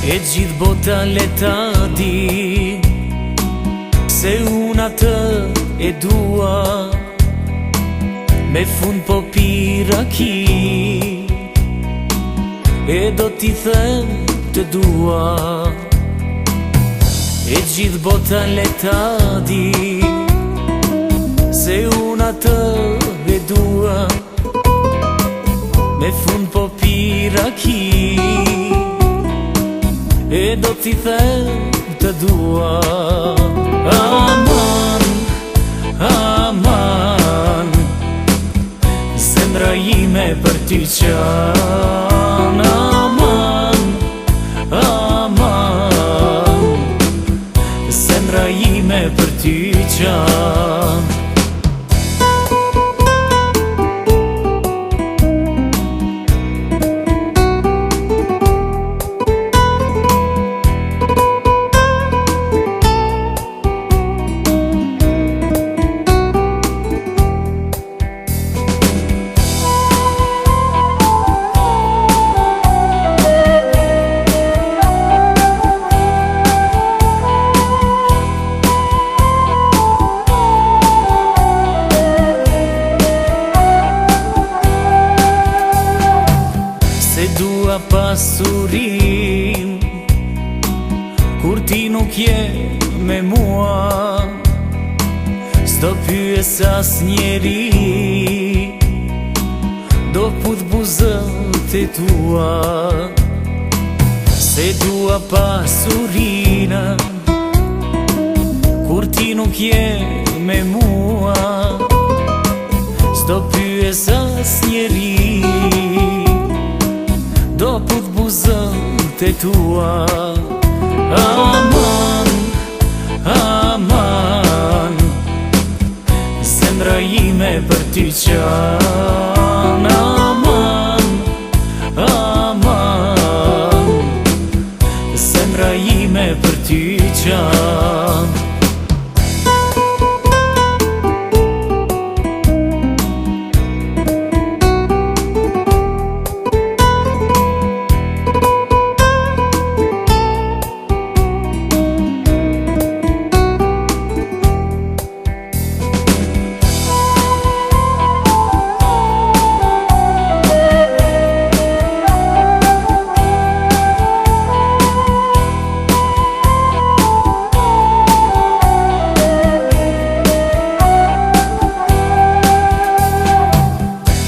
E gjithë bota le ta di se unë atë e dua, me fund po pira ki, e do t'i them të dua. E gjithë bota le ta di se unë atë e dua, me fund po pira ki, e do t'i them të dua. Aman, aman, zemra ime për ty qan. Aman, aman, zemra ime për ty qan. Dua pasurin kur ti nuk je me mua, s'do pyes as njeri, do pudh buzët e tua. Se dua pasurina kur ti nuk je me mua, s'do pyes as njeri, do pudh buzët e tua. Aman, aman, zemra ime për ty qan. Aman, aman, zemra ime për ty qan.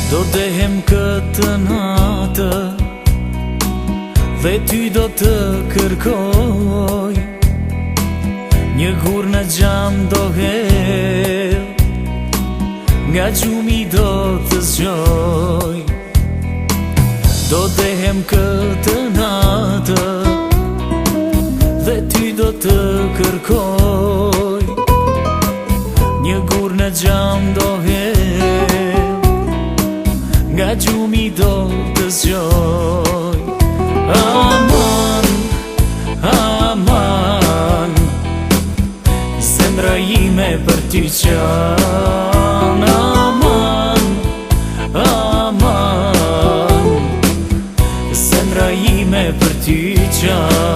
Do dehem këtë natë dhe ty do të kërkoj, një gur në gjam do hedh, nga gjumi do të zgjoj. Do dehem këtë natë dhe ty do të kërkoj, një gur në gjam do hedh, nga gjumi do të zgjoj. Aman, aman, zemra ime për ty qan. Aman, aman, zemra ime për ty qan.